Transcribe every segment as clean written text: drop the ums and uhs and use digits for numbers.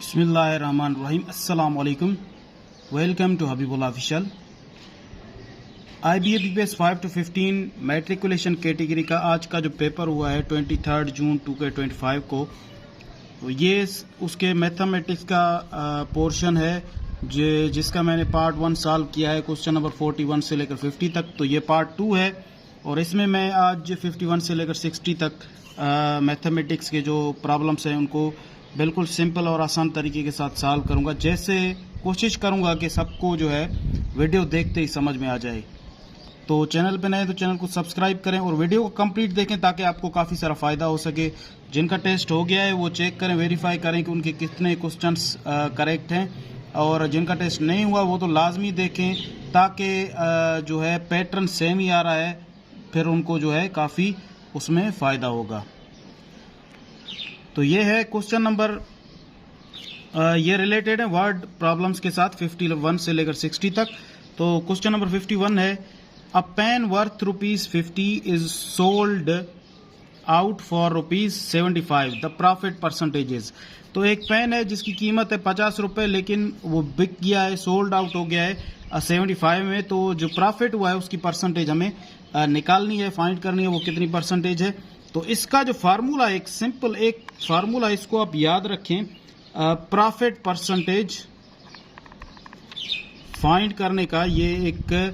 बिस्मिल्लाहिर्रहमानिर्रहीम। अस्सलाम वालेकुम। Welcome to Habibullah official. IBA BPS 5 to 15 matriculation category का आज का जो पेपर हुआ है 23 जून 2025 को, तो ये उसके मैथमेटिक्स का पोर्शन है जिसका मैंने पार्ट 1 सॉल्व किया है, क्वेश्चन नंबर 41 से लेकर 50 तक। तो ये पार्ट 2 है और इसमें मैं आज 51 से लेकर 60 तक मैथमेटिक्स के जो प्रॉब्लम्स हैं उनको बिल्कुल सिंपल और आसान तरीके के साथ सॉल्व करूंगा। जैसे कोशिश करूंगा कि सबको जो है वीडियो देखते ही समझ में आ जाए। तो चैनल पे नए तो चैनल को सब्सक्राइब करें और वीडियो को कंप्लीट देखें ताकि आपको काफ़ी सारा फ़ायदा हो सके। जिनका टेस्ट हो गया है वो चेक करें, वेरीफाई करें कि उनके कितने क्वेश्चंस करेक्ट हैं, और जिनका टेस्ट नहीं हुआ वो तो लाजमी देखें ताकि जो है पैटर्न सेम ही आ रहा है, फिर उनको जो है काफ़ी उसमें फ़ायदा होगा। तो ये है क्वेश्चन नंबर, ये रिलेटेड है वर्ड प्रॉब्लम्स के साथ 51 से लेकर 60 तक। तो क्वेश्चन नंबर 51 है, a pen worth ₹50 is sold out for ₹75, the profit percentages. तो एक पेन है जिसकी कीमत है 50 रुपये, लेकिन वो बिक गया है, सोल्ड आउट हो गया है 75 में। तो जो प्रॉफिट हुआ है उसकी परसेंटेज हमें निकालनी है, फाइंड करनी है वो कितनी परसेंटेज है। तो इसका जो फार्मूला, एक सिंपल एक फार्मूला, इसको आप याद रखें। प्रॉफिट परसेंटेज फाइंड करने का ये एक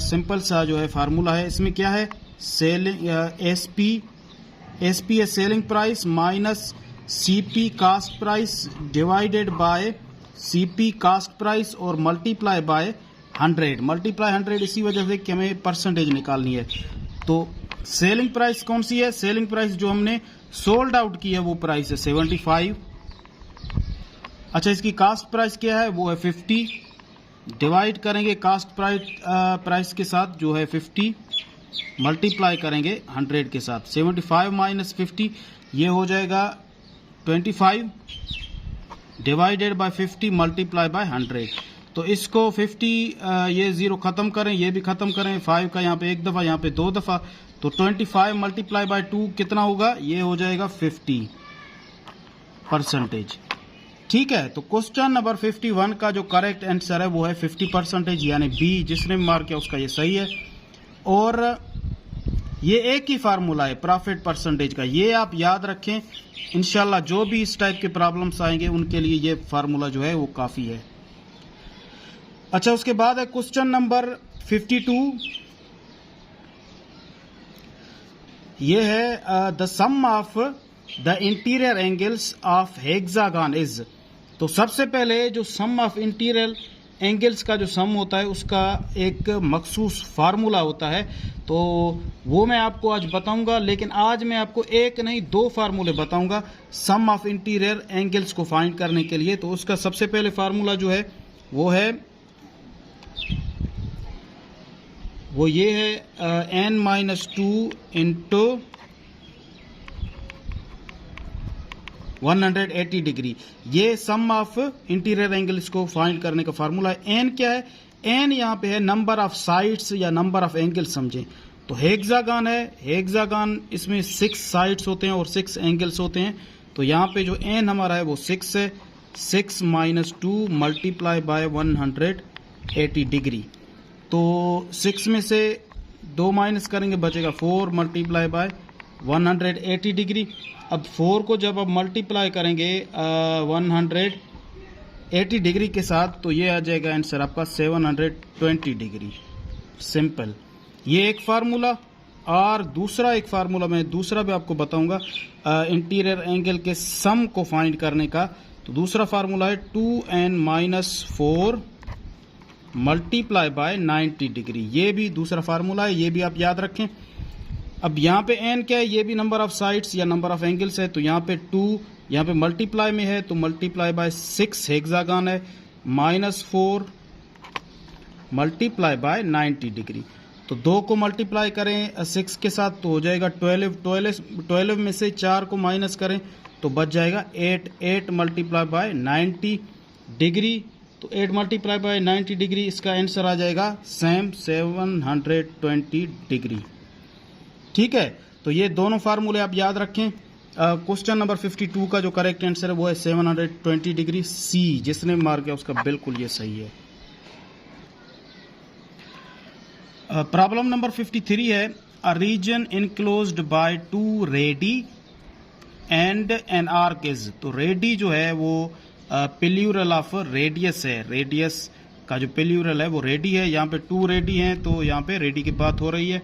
सिंपल सा जो है फार्मूला है। इसमें क्या है, सेलिंग एसपी है selling price minus CP cost price divided by CP cost price और मल्टीप्लाई बाय 100। मल्टीप्लाई 100 इसी वजह से कि हमें परसेंटेज निकालनी है। तो सेलिंग प्राइस कौन सी है, सेलिंग प्राइस जो हमने सोल्ड आउट की है वो प्राइस है 75। अच्छा, इसकी कास्ट प्राइस क्या है, वो है 50। डिवाइड करेंगे कास्ट प्राइस के साथ जो है 50, मल्टीप्लाई करेंगे 100 के साथ। 75 माइनस 50 ये हो जाएगा 25 डिवाइडेड बाय 50 मल्टीप्लाई बाय 100। तो इसको 50 ये 0 खत्म करें, ये भी खत्म करें, 5 का यहाँ पे एक दफ़ा, यहाँ पे 2 दफ़ा। तो 25 मल्टीप्लाई बाय 2 कितना होगा, ये हो जाएगा 50%। ठीक है, तो क्वेश्चन नंबर 51 का जो करेक्ट आंसर है वो है 50%, यानी बी। जिसने मार्क किया उसका ये सही है। और ये एक ही फार्मूला है प्रॉफिट परसेंटेज का, ये आप याद रखें। इंशाल्लाह जो भी इस टाइप के प्रॉब्लम्स आएंगे उनके लिए ये फार्मूला जो है वो काफ़ी है। अच्छा, उसके बाद है क्वेश्चन नंबर 52। ये है the sum of the interior angles of hexagon is. तो सबसे पहले जो सम ऑफ इंटीरियर एंगल्स का जो सम होता है उसका एक मखसूस फार्मूला होता है, तो वो मैं आपको आज बताऊंगा। लेकिन आज मैं आपको एक नहीं 2 फार्मूले बताऊंगा सम ऑफ इंटीरियर एंगल्स को फाइंड करने के लिए। तो उसका सबसे पहले फार्मूला जो है वो ये है n-2 इंटू 180 डिग्री। ये सम ऑफ इंटीरियर एंगल्स को फाइंड करने का फार्मूला है। n क्या है, n यहाँ पे है नंबर ऑफ साइड्स या नंबर ऑफ एंगल्स समझें। तो हेक्सागन है, हेक्सागन इसमें 6 साइड्स होते हैं और 6 एंगल्स होते हैं। तो यहाँ पे जो n हमारा है वो 6 है। 6 माइनस 2 मल्टीप्लाई बाय 180 डिग्री। तो 6 में से 2 माइनस करेंगे बचेगा 4 मल्टीप्लाई बाय 180 डिग्री। अब 4 को जब आप मल्टीप्लाई करेंगे 180 डिग्री के साथ तो ये आ जाएगा आंसर आपका 720 डिग्री। सिंपल, ये एक फार्मूला। और दूसरा एक फार्मूला मैं दूसरा भी आपको बताऊंगा इंटीरियर एंगल के सम को फाइंड करने का। तो दूसरा फार्मूला है 2n-4 मल्टीप्लाई बाय 90 डिग्री। ये भी दूसरा फार्मूला है, ये भी आप याद रखें। अब यहाँ पे n क्या है, ये भी नंबर ऑफ साइड्स या नंबर ऑफ एंगल्स है। तो यहाँ पे 2 यहाँ पे मल्टीप्लाई में है तो मल्टीप्लाई बाय 6 हेक्सागन है, -4 मल्टीप्लाई बाय 90 डिग्री। तो 2 को मल्टीप्लाई करें 6 के साथ तो हो जाएगा 12 में से 4 को माइनस करें तो बच जाएगा 8 मल्टीप्लाई बाय 90 डिग्री। तो 8 मल्टीप्लाई बाय 90 डिग्री, इसका आंसर आ जाएगा सेम 720 डिग्री। ठीक है, तो ये दोनों फार्मूले आप याद रखें। क्वेश्चन नंबर 52 का जो करेक्ट आंसर है वो है 720 डिग्री सी। जिसने मार्क किया उसका बिल्कुल ये सही है। प्रॉब्लम नंबर 53 है a region enclosed by 2 radii and an arc is. तो रेडी जो है वो प्लूरल ऑफ रेडियस है। रेडियस का जो प्लूरल है वो रेडी है। यहाँ पे 2 रेडी हैं तो यहाँ पे रेडी की बात हो रही है।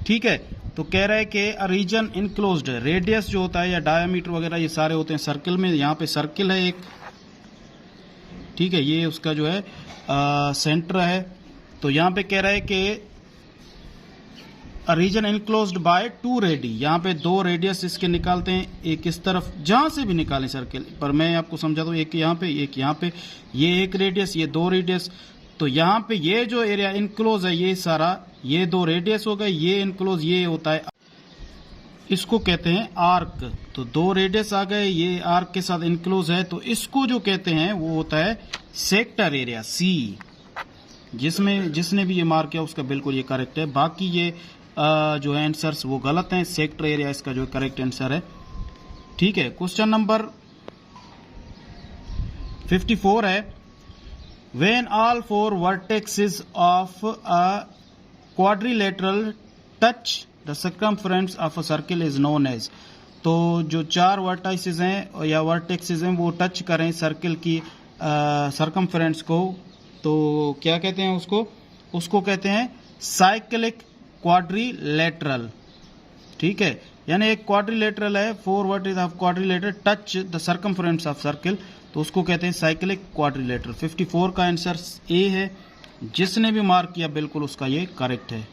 ठीक है, तो कह रहा है कि रीजन इनक्लोज्ड, रेडियस जो होता है या डायमीटर वगैरह ये सारे होते हैं सर्कल में। यहाँ पे सर्कल है एक, ठीक है, ये उसका जो है सेंटर है। तो यहाँ पे कह रहा है कि रीजन इनक्लोज्ड बाय 2 रेडी। यहाँ पे 2 रेडियस इसके निकालते हैं, एक इस तरफ, जहां से भी निकालें सर्कल पर, मैं आपको समझा दूं, एक यहाँ पे एक यहाँ पे, ये एक रेडियस, ये 2 रेडियस। तो यहाँ पे ये जो एरिया इनक्लोज है ये सारा, ये 2 रेडियस हो गए, ये इनक्लोज ये होता है, इसको कहते हैं आर्क। तो 2 रेडियस आ गए, ये आर्क के साथ इनक्लोज है, तो इसको जो कहते हैं वो होता है सेक्टर एरिया सी। जिसमें जिसने भी ये मार्क किया उसका बिल्कुल ये करेक्ट है। बाकी ये जो है आंसर्स वो गलत हैं। सेक्टर एरिया इसका जो करेक्ट आंसर है। ठीक है, क्वेश्चन नंबर 54 है when all 4 vertexes of a quadrilateral touch the circumference of a circle is known as. तो जो 4 वर्टाइसेस हैं या वर्टेक्सेस हैं वो टच करें सर्किल की सर्कमफ्रेंस को, तो क्या कहते हैं उसको? उसको कहते हैं साइक्लिक क्वाड्रिलेटरल। ठीक है, यानी एक क्वाड्रिलेटरल है, 4 vertex of quadrilateral touch the circumference of circle, तो उसको कहते हैं साइक्लिक क्वाड्रिलेटरल। 54 का आंसर ए है। जिसने भी मार्क किया बिल्कुल उसका ये करेक्ट है।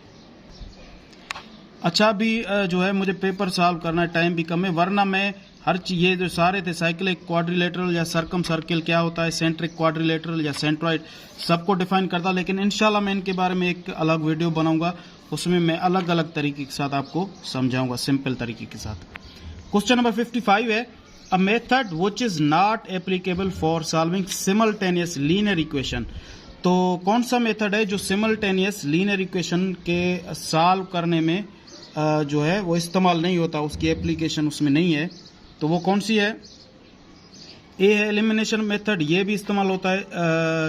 अच्छा, अभी जो है मुझे पेपर सॉल्व करना है, टाइम भी कम है, वरना मैं हर चीज ये जो सारे थे साइक्लिक क्वाड्रिलेटरल या सर्कम सर्किल क्या होता है, सेंट्रिक क्वाड्रिलेटरल या सेंट्रॉइड, सबको डिफाइन करता, लेकिन इंशाल्लाह मैं इनके बारे में एक अलग वीडियो बनाऊंगा, उसमें मैं अलग अलग तरीके के साथ आपको समझाऊंगा, सिंपल तरीके के साथ। क्वेश्चन नंबर 55 है a method which is not applicable for solving simultaneous linear equation. तो कौन सा मेथड है जो सिमल्टेनियस लीनियर इक्वेशन के सॉल्व करने में जो है वो इस्तेमाल नहीं होता, उसकी एप्लीकेशन उसमें नहीं है, तो वो कौन सी है? ए है एलिमिनेशन मेथड, ये भी इस्तेमाल होता है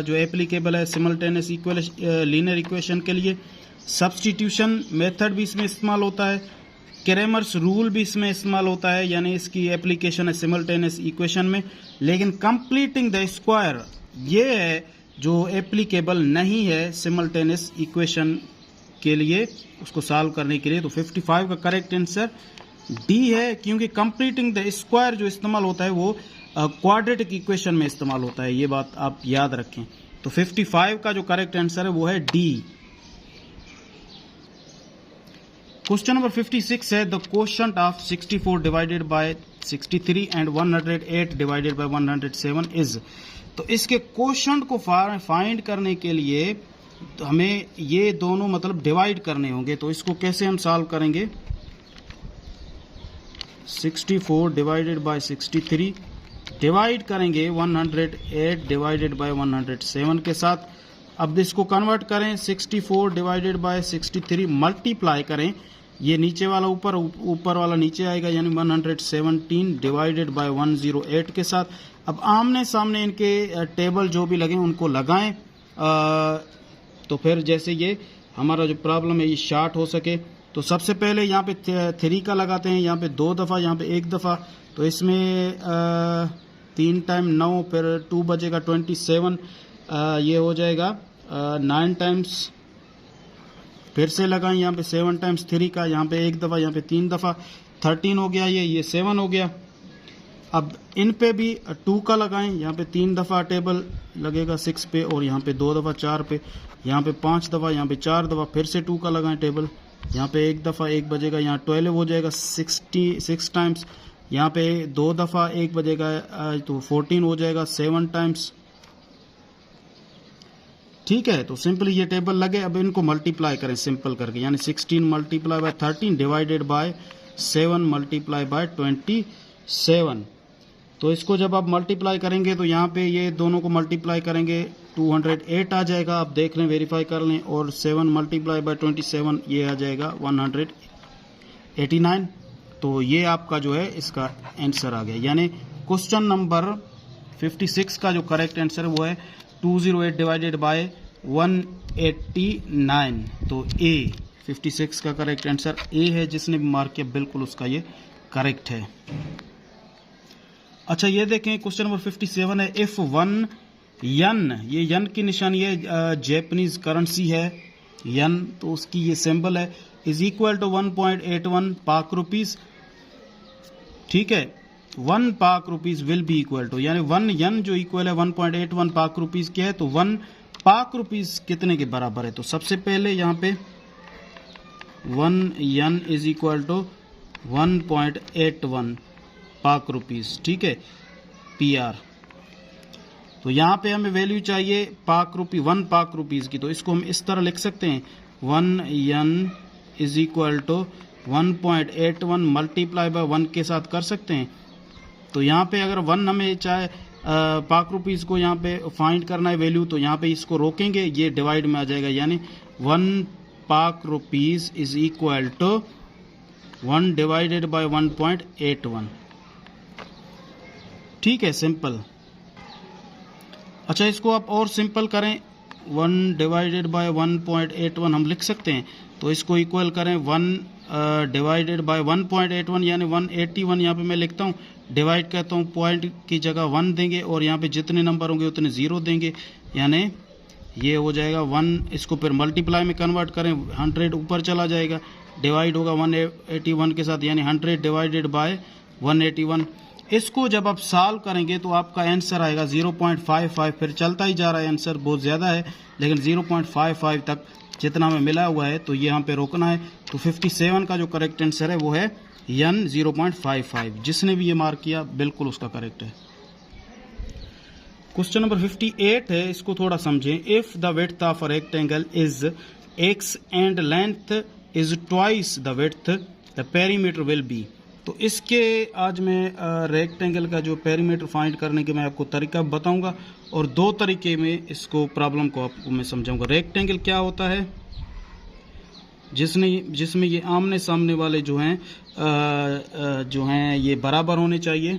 जो एप्लीकेबल है सिमल्टेनियस लीनियर इक्वेशन के लिए। सब्स्टिट्यूशन मेथड भी इसमें इस्तेमाल होता है। क्रेमर्स रूल भी इसमें इस्तेमाल होता है, यानी इसकी एप्लीकेशन है सिमल्टेनियस इक्वेशन में। लेकिन कंप्लीटिंग द स्क्वायर ये है जो एप्लीकेबल नहीं है सिमल्टेनियस इक्वेशन के लिए, उसको सॉल्व करने के लिए। तो 55 का करेक्ट आंसर डी है, क्योंकि कंप्लीटिंग द स्क्वायर जो इस्तेमाल होता है वो क्वाड्रेटिक इक्वेशन में इस्तेमाल होता है, ये बात आप याद रखें। तो 55 का जो करेक्ट आंसर है वो है डी। क्वेश्चन नंबर 56 है the quotient of 64 divided by 63 and 108 divided by 107 is. तो इसके क्वोशंट को फाइंड करने के लिए तो हमें ये दोनों मतलब डिवाइड करने होंगे। तो इसको कैसे हम सॉल्व करेंगे? 64 डिवाइडेड बाय 63 डिवाइड करेंगे 108 डिवाइडेड बाय 107 के साथ। अब इसको कन्वर्ट करें, 64 डिवाइडेड बाय 63 मल्टीप्लाई करें, ये नीचे वाला ऊपर, ऊपर वाला नीचे आएगा, यानी 117 डिवाइडेड बाय 108 के साथ। अब आमने सामने इनके टेबल जो भी लगे उनको लगाएं, तो फिर जैसे ये हमारा जो प्रॉब्लम है ये शार्ट हो सके। तो सबसे पहले यहाँ पे 3 का लगाते हैं, यहाँ पे 2 दफ़ा, यहाँ पे 1 दफ़ा। तो इसमें 3 टाइम 9, फिर 2 बजेगा 27, ये हो जाएगा 9 टाइम्स। फिर से लगाएं, यहाँ पे 7 टाइम्स 3 का, यहाँ पे 1 दफ़ा, यहाँ पे 3 दफ़ा, 13 हो गया, ये 7 हो गया। अब इन पे भी 2 का लगाएं, यहाँ पे 3 दफ़ा टेबल लगेगा 6 पे, और यहाँ पे 2 दफ़ा 4 पे, यहाँ पे 5 दफ़ा, यहाँ पे 4 दफ़ा, फिर से 2 का लगाएं टेबल, यहाँ पे 1 दफ़ा 1 बजेगा, यहाँ 12 हो जाएगा 66 टाइम्स, यहाँ पे 2 दफ़ा 1 बजेगा तो 14 हो जाएगा 7 टाइम्स। ठीक है, तो सिंपली ये टेबल लगे। अब इनको मल्टीप्लाई करें सिंपल करके, यानी 16 multiply by 13 divided by 7 multiply by 27। तो इसको जब आप मल्टीप्लाई करेंगे तो यहाँ पे ये दोनों को मल्टीप्लाई करेंगे 208 आ जाएगा, आप देख लें, वेरीफाई कर लें, और 7 मल्टीप्लाई बाय 27 ये आ जाएगा 189। तो ये आपका जो है इसका आंसर आ गया। यानी क्वेश्चन नंबर 56 का जो करेक्ट आंसर है वो है 208 डिवाइडेड बाय 189। तो ए 56 का करेक्ट आंसर ए है। जिसने भी मार्क किया बिल्कुल उसका ये करेक्ट है। अच्छा ये देखें क्वेश्चन नंबर 57 है इफ वन यन, ये यन की निशानी है, जैपनीज करेंसी है यन, तो उसकी ये सिंबल है, इज इक्वल टू 1.81 पाक रुपीज। ठीक है, 1 Pak rupees will be equal to, यानी 1 यन जो इक्वल है 1.81 पाक रुपीज के है, तो 1 पाक रुपीज कितने के बराबर है। तो सबसे पहले यहाँ पे 1 यन इज इक्वल टू 1.81 पाक रुपीज। ठीक है, PR। तो यहाँ पे हमें वैल्यू चाहिए पाक रुपी 1 पाक रुपीज की, तो इसको हम इस तरह लिख सकते हैं 1 यन is equal to 1.81 multiply by 1 के साथ कर सकते हैं। तो यहाँ पे अगर 1 हमें चाहे पाक रुपीज को यहाँ पे फाइंड करना है वैल्यू, तो यहाँ पे इसको रोकेंगे, ये डिवाइड में आ जाएगा, यानी 1 Pak rupees is equal to 1 divided by 1.81। ठीक है, सिंपल। अच्छा इसको आप और सिंपल करें, 1 डिवाइडेड बाय 1.81 हम लिख सकते हैं, तो इसको इक्वल करें 1 डिवाइडेड बाय 1.81 यानी 181। यहाँ पे मैं लिखता हूँ, डिवाइड करता हूँ, पॉइंट की जगह 1 देंगे और यहाँ पे जितने नंबर होंगे उतने 0 देंगे, यानी ये हो जाएगा 1। इसको फिर मल्टीप्लाई में कन्वर्ट करें, 100 ऊपर चला जाएगा, डिवाइड होगा 181 के साथ, यानी 100 डिवाइडेड बाय 181। इसको जब आप सॉल्व करेंगे तो आपका आंसर आएगा 0.55। फिर चलता ही जा रहा है, आंसर बहुत ज़्यादा है लेकिन 0.55 तक जितना हमें मिला हुआ है, तो ये यहाँ पे रोकना है। तो 57 का जो करेक्ट आंसर है वो है यन 0.55। जिसने भी ये मार्क किया बिल्कुल उसका करेक्ट है। क्वेश्चन नंबर 58 है, इसको थोड़ा समझें। If the width of a rectangle is x and length is twice the width the perimeter will be. तो इसके आज मैं रेक्टेंगल का जो पेरीमीटर फाइंड करने के मैं आपको तरीका बताऊंगा और 2 तरीके में इसको प्रॉब्लम को आपको मैं समझाऊंगा। रेक्टेंगल क्या होता है, जिसमें ये आमने सामने वाले जो हैं ये बराबर होने चाहिए,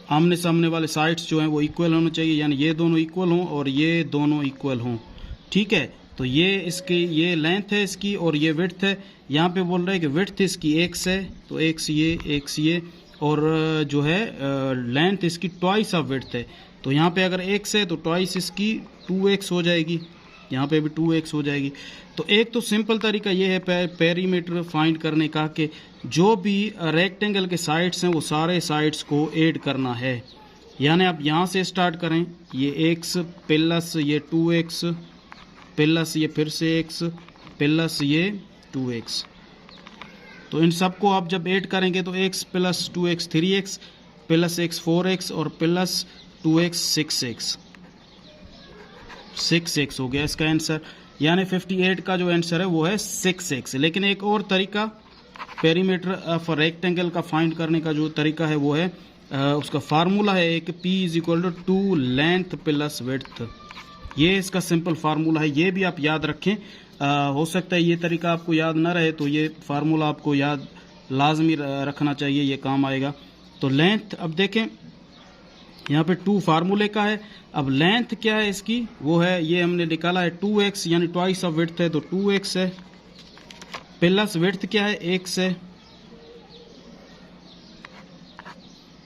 आमने सामने वाले साइड्स जो हैं वो इक्वल होने चाहिए, यानी ये दोनों इक्वल हों और ये दोनों इक्वल हों। ठीक है, तो ये इसकी ये लेंथ है इसकी और ये विड्थ है। यहाँ पे बोल रहा है कि विड्थ इसकी x है, तो x ये और जो है लेंथ इसकी ट्वाइस ऑफ विड्थ है। तो यहाँ पे अगर x है तो ट्वाइस इसकी 2x हो जाएगी, यहाँ पे भी 2x हो जाएगी। तो एक तो सिंपल तरीका ये है पेरीमीटर फाइंड करने का कि जो भी रेक्टेंगल के साइड्स हैं वो सारे साइड्स को ऐड करना है। यानी आप यहाँ से स्टार्ट करें, ये x प्लस ये 2x प्लस ये फिर से x प्लस ये 2x, तो इन सबको आप जब ऐड करेंगे तो x plus 2x 3x plus x 4x और प्लस 2x 6x हो गया इसका आंसर। यानी 58 का जो आंसर है वो है 6x। लेकिन एक और तरीका पेरीमीटर ऑफ रेक्टेंगल का फाइंड करने का जो तरीका है वो है उसका फार्मूला है एक P is equal to 2 length plus width. ये इसका सिंपल फार्मूला है, ये भी आप याद रखें। हो सकता है ये तरीका आपको याद ना रहे, तो ये फार्मूला आपको याद लाजमी रखना चाहिए, ये काम आएगा। तो लेंथ अब देखें यहाँ पे 2 फार्मूले का है। अब लेंथ क्या है इसकी, वो है ये हमने निकाला है 2x यानी ट्वाइस ऑफ विड्थ है, तो 2x है प्लस विड्थ क्या है x है,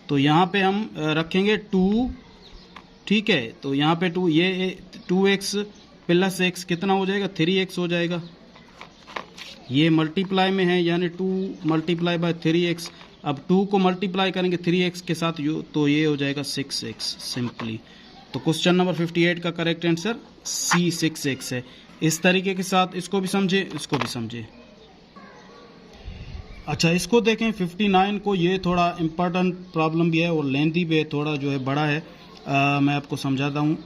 तो यहाँ पे हम रखेंगे 2। ठीक है, तो यहाँ पे 2 ये 2x प्लस x कितना हो जाएगा 3x हो जाएगा। ये मल्टीप्लाई में है यानी 2 मल्टीप्लाई बाय 3x। अब 2 को मल्टीप्लाई करेंगे 3x के साथ तो ये हो जाएगा 6x सिंपली। तो क्वेश्चन नंबर 58 का करेक्ट आंसर C 6x है। इस तरीके के साथ इसको भी समझे, इसको भी समझे। अच्छा इसको देखें 59 को, ये थोड़ा इम्पोर्टेंट प्रॉब्लम भी है और लेंथी भी है, थोड़ा जो है बड़ा है। मैं आपको समझाता हूँ,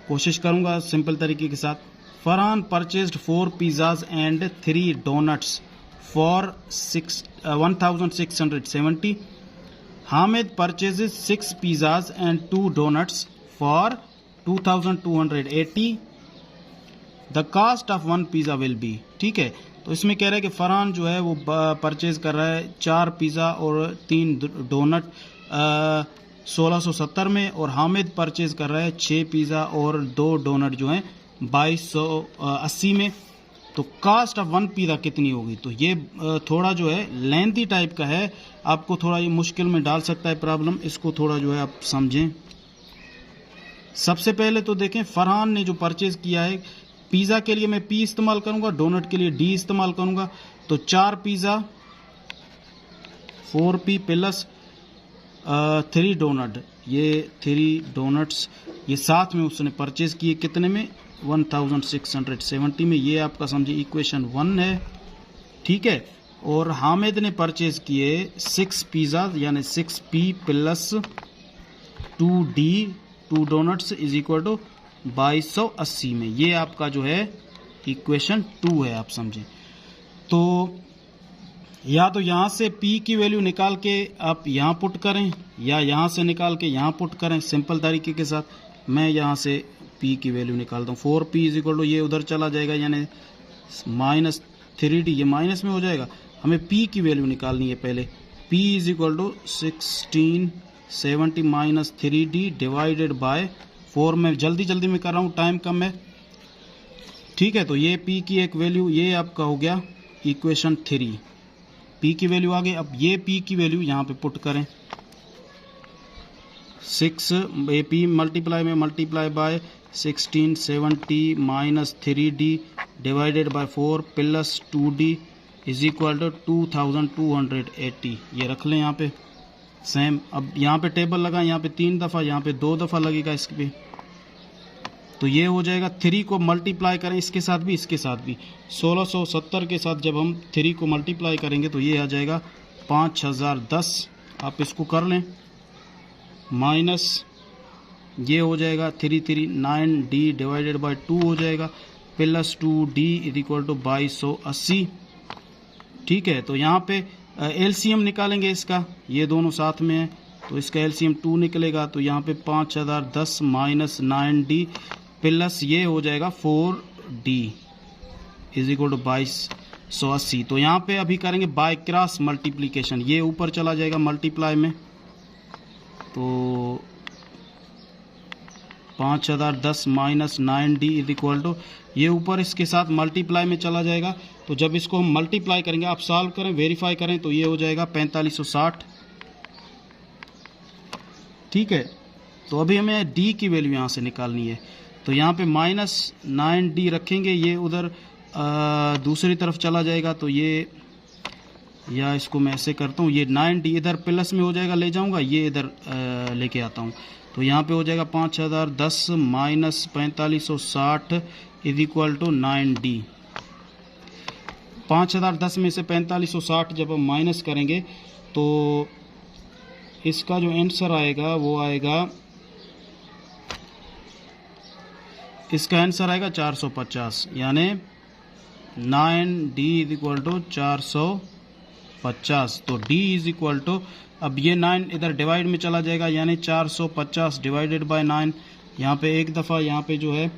कोशिश करूँगा सिंपल तरीके के साथ। Farhan purchased 4 pizzas and 3 donuts for 1670। Hamid purchases 6 pizzas and 2 donuts for 2280। The cost of 1 pizza will be. ठीक है, तो इसमें कह रहा है कि फरहान जो है वो परचेज कर रहा है 4 पिज़्ज़ा और 3 डोनट 1670 में, और हामिद परचेज कर रहा है 6 पिज़्ज़ा और 2 डोनट जो हैं 2280 में। तो कास्ट ऑफ 1 पिज़्ज़ा कितनी होगी? तो ये थोड़ा जो है लेंथी टाइप का है, आपको थोड़ा ये मुश्किल में डाल सकता है प्रॉब्लम, इसको थोड़ा जो है आप समझें। सबसे पहले तो देखें फरहान ने जो परचेज किया है, पिज़्ज़ा के लिए मैं P इस्तेमाल करूंगा, डोनट के लिए D इस्तेमाल करूंगा। तो 4 पिज़्ज़ा 4P प्लस 3 डोनट, ये 3 डोनट्स ये साथ में उसने परचेज किए कितने में? 1670 में। ये आपका समझिए इक्वेशन 1 है, ठीक है। और हामिद ने परचेज किए 6 पिज़्ज़ा यानी 6P plus 2D 2 donuts is equal to 2280 में। ये आपका जो है इक्वेशन 2 है, आप समझें। तो या तो यहाँ से P की वैल्यू निकाल के आप यहाँ पुट करें, या यहाँ से निकाल के यहाँ पुट करें सिंपल तरीके के साथ। मैं यहाँ से P की वैल्यू निकालता हूँ। 4P इज इक्वल टू ये उधर चला जाएगा यानी माइनस 3D, ये माइनस में हो जाएगा। हमें P की वैल्यू निकालनी है पहले। P is equal to 1670 minus 3D divided by 4। मैं जल्दी जल्दी में कर रहा हूँ, टाइम कम है, ठीक है। तो ये P की एक वैल्यू ये आपका हो गया इक्वेशन 3, P की वैल्यू आ गई। अब ये P की वैल्यू यहाँ पे पुट करें, 6 P मल्टीप्लाई में multiply by 1670 minus 3D divided by 4 plus 2D is equal to 2280। ये रख लें यहाँ पे सेम। अब यहाँ पे टेबल लगा, यहाँ पे 3 दफ़ा, यहाँ पे 2 दफ़ा लगेगा इस पे। तो ये हो जाएगा 3 को मल्टीप्लाई करें इसके साथ भी इसके साथ भी, 1670 के साथ जब हम 3 को मल्टीप्लाई करेंगे तो ये आ जाएगा 5010। आप इसको कर लें, माइनस ये हो जाएगा 339D डिवाइडेड बाय 2 हो जाएगा plus 2D is equal to 2280, ठीक है। तो यहाँ पे एलसीएम निकालेंगे इसका, ये दोनों साथ में है तो इसका एलसीएम 2 निकलेगा। तो यहाँ पे 5010 माइनस 9D प्लस ये हो जाएगा 4D इज इक्वल टू 2280। तो यहाँ पे अभी करेंगे बाय क्रॉस मल्टीप्लीकेशन, ये ऊपर चला जाएगा मल्टीप्लाई में। तो 5010 minus 9D is equal to ये ऊपर इसके साथ मल्टीप्लाई में चला जाएगा। तो जब इसको हम मल्टीप्लाई करेंगे, आप सॉल्व करें वेरीफाई करें, तो ये हो जाएगा 4560, ठीक है। तो अभी हमें D की वैल्यू यहाँ से निकालनी है। तो यहाँ पे माइनस 9D रखेंगे, ये उधर दूसरी तरफ चला जाएगा। तो ये या इसको मैं ऐसे करता हूँ, ये 9D इधर प्लस में हो जाएगा, ले जाऊँगा, ये इधर लेके आता हूँ। तो यहाँ पे हो जाएगा 5010 minus 4560 is equal to 9D। 5010 में से 4560 जब हम माइनस करेंगे तो इसका जो आंसर आएगा वो आएगा, इसका आंसर आएगा 450, यानी 9D इज इक्वल टू 450। तो D इज इक्वल टू, अब ये 9 इधर डिवाइड में चला जाएगा यानी 450 डिवाइडेड बाय 9। यहाँ पे एक दफ़ा यहाँ पे जो है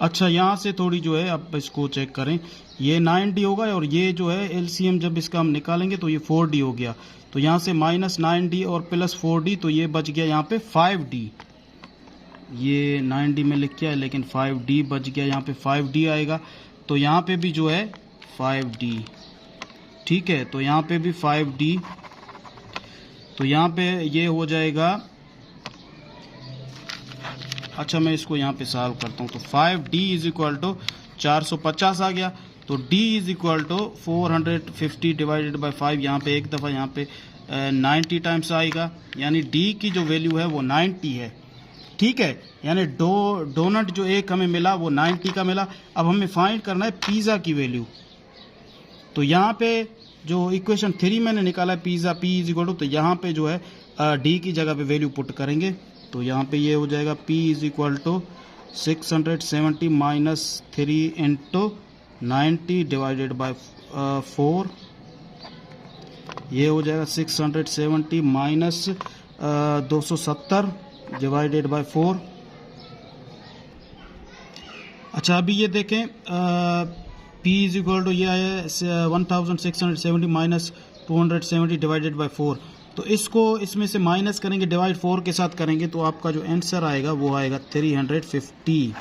अच्छा यहाँ से थोड़ी जो है अब इसको चेक करें, ये 9D होगा और ये जो है एलसीएम जब इसका हम निकालेंगे तो ये 4D हो गया। तो यहाँ से माइनस 9D और प्लस 4D, तो ये बच गया यहाँ पे 5D। ये 9D में लिख किया है लेकिन 5D बच गया, यहाँ पे 5D आएगा। तो यहाँ पे भी जो है 5D, ठीक है। तो यहाँ पे भी 5D, तो यहाँ पे ये हो जाएगा। अच्छा मैं इसको यहाँ पे सॉल्व करता हूँ। तो 5D इज इक्वल टू 450 आ गया। तो D is equal to 450 divided by 5, यहाँ पे एक दफ़ा यहाँ पे 90 टाइम्स आएगा, यानी D की जो वैल्यू है वो 90 है, ठीक है। यानी डोनट जो एक हमें मिला वो 90 का मिला। अब हमें फाइंड करना है पिज़्ज़ा की वैल्यू। तो यहाँ पे जो इक्वेशन 3 मैंने निकाला है pizza P is equal to, तो यहाँ पे जो है D की जगह पे वैल्यू पुट करेंगे। तो यहाँ पे ये हो जाएगा P is equal to 670 minus 3 into 90 divided by 4, ये हो जाएगा 670 माइनस 270 डिवाइडेड बाय 4। अच्छा, अभी ये देखें P इज इक्वल टू ये है 1670 माइनस 270 डिवाइडेड बाई 4। तो इसको इसमें से माइनस करेंगे, डिवाइड 4 के साथ करेंगे, तो आपका जो आंसर आएगा वो आएगा 350।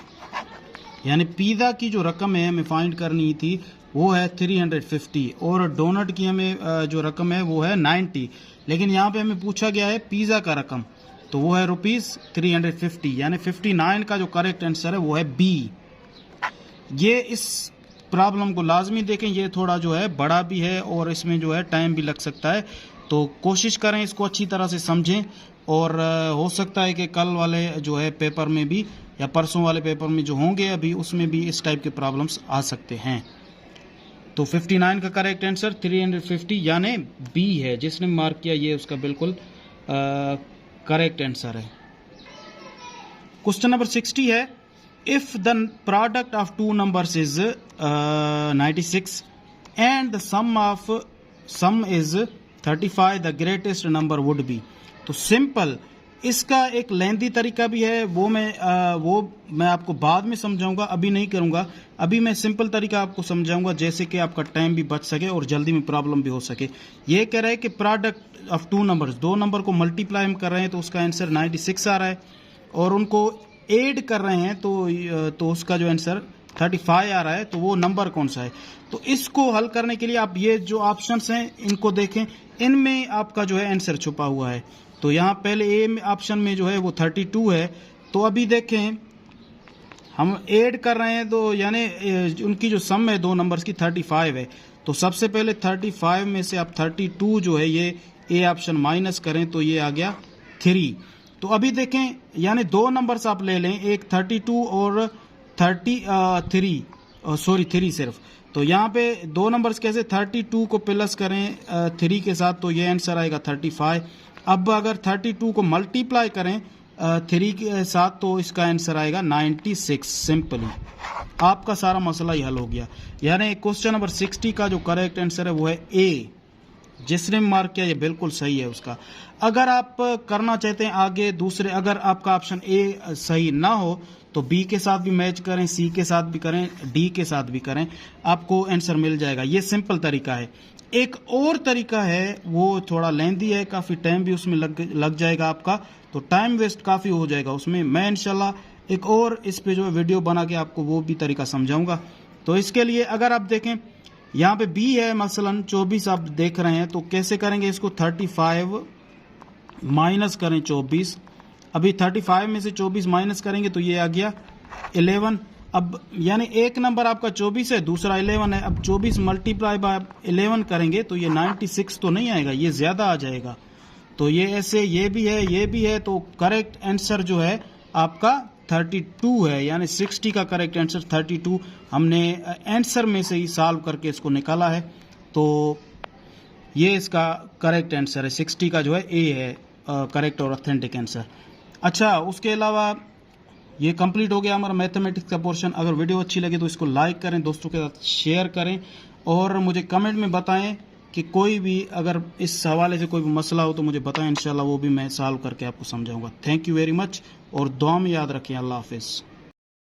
यानी पिज़्ज़ा की जो रकम है हमें फाइंड करनी थी वो है 350 और डोनट की हमें जो रकम है वो है 90। लेकिन यहाँ पे हमें पूछा गया है पिज़्ज़ा का रकम, तो वो है ₹350। यानी 59 का जो करेक्ट आंसर है वो है बी। ये इस प्रॉब्लम को लाजमी देखें, ये थोड़ा जो है बड़ा भी है और इसमें जो है टाइम भी लग सकता है, तो कोशिश करें इसको अच्छी तरह से समझें। और हो सकता है कि कल वाले जो है पेपर में भी या परसों वाले पेपर में जो होंगे अभी उसमें भी इस टाइप के प्रॉब्लम्स आ सकते हैं। तो 59 का करेक्ट आंसर 350 यानी बी है, जिसने मार्क किया ये उसका बिल्कुल करेक्ट आंसर है। क्वेश्चन नंबर 60 है, if the product of two numbers is 96 and the some is 35, the greatest number would be. तो सिंपल, इसका एक लेंथी तरीका भी है, वो मैं आपको बाद में समझाऊंगा, अभी नहीं करूंगा। अभी मैं सिंपल तरीका आपको समझाऊंगा जैसे कि आपका टाइम भी बच सके और जल्दी में प्रॉब्लम भी हो सके। ये कह रहा है कि प्रोडक्ट ऑफ टू नंबर्स, दो नंबर को मल्टीप्लाई हम कर रहे हैं तो उसका आंसर 96 आ रहा है, और उनको ऐड कर रहे हैं तो उसका जो आंसर 35 आ रहा है। तो वो नंबर कौन सा है? तो इसको हल करने के लिए आप ये जो ऑप्शंस हैं इनको देखें, इनमें आपका जो है आंसर छुपा हुआ है। तो यहाँ पहले ए ऑप्शन में जो है वो 32 है। तो अभी देखें हम ऐड कर रहे हैं, तो यानी उनकी जो सम है दो नंबर्स की 35 है। तो सबसे पहले 35 में से आप 32 जो है ये ए ऑप्शन माइनस करें तो ये आ गया 3। तो अभी देखें यानी दो नंबर्स आप ले लें, एक 32 और 3 सिर्फ। तो यहाँ पे दो नंबर्स कैसे, 32 को प्लस करें 3 के साथ तो ये आंसर आएगा 35। अब अगर 32 को मल्टीप्लाई करें 3 के साथ तो इसका आंसर आएगा 96। सिंपली आपका सारा मसला ही हल हो गया। यानी क्वेश्चन नंबर 60 का जो करेक्ट आंसर है वो है ए, जिसने मार्क किया ये बिल्कुल सही है उसका। अगर आप करना चाहते हैं आगे दूसरे, अगर आपका ऑप्शन ए सही ना हो तो बी के साथ भी मैच करें, सी के साथ भी करें, डी के साथ भी करें, आपको आंसर मिल जाएगा। ये सिंपल तरीका है। एक और तरीका है वो थोड़ा लेंदी है, काफ़ी टाइम भी उसमें लग जाएगा आपका, तो टाइम वेस्ट काफ़ी हो जाएगा उसमें। मैं इंशाल्लाह एक और इस पे जो है वीडियो बना के आपको वो भी तरीका समझाऊंगा। तो इसके लिए अगर आप देखें यहाँ पे बी है मसलन 24 आप देख रहे हैं, तो कैसे करेंगे इसको, 35 माइनस करें 24। अभी 35 में से 24 माइनस करेंगे तो ये आ गया 11। अब यानी एक नंबर आपका 24 है, दूसरा 11 है। अब 24 मल्टीप्लाई बाय 11 करेंगे तो ये 96 तो नहीं आएगा, ये ज्यादा आ जाएगा। तो ये ऐसे ये भी है, ये भी है। तो करेक्ट आंसर जो है आपका 32 है, यानी 60 का करेक्ट आंसर 32 हमने आंसर में से ही सॉल्व करके इसको निकाला है। तो ये इसका करेक्ट आंसर है, 60 का जो है ए है करेक्ट और ऑथेंटिक आंसर। अच्छा, उसके अलावा ये कंप्लीट हो गया हमारा मैथमेटिक्स का पोर्शन। अगर वीडियो अच्छी लगे तो इसको लाइक करें, दोस्तों के साथ शेयर करें और मुझे कमेंट में बताएं कि कोई भी अगर इस हवाले से कोई भी मसला हो तो मुझे बताएं, इंशाल्लाह वो भी मैं सॉल्व करके आपको समझाऊंगा। थैंक यू वेरी मच और दुआ में याद रखें। अल्लाह हाफिज़।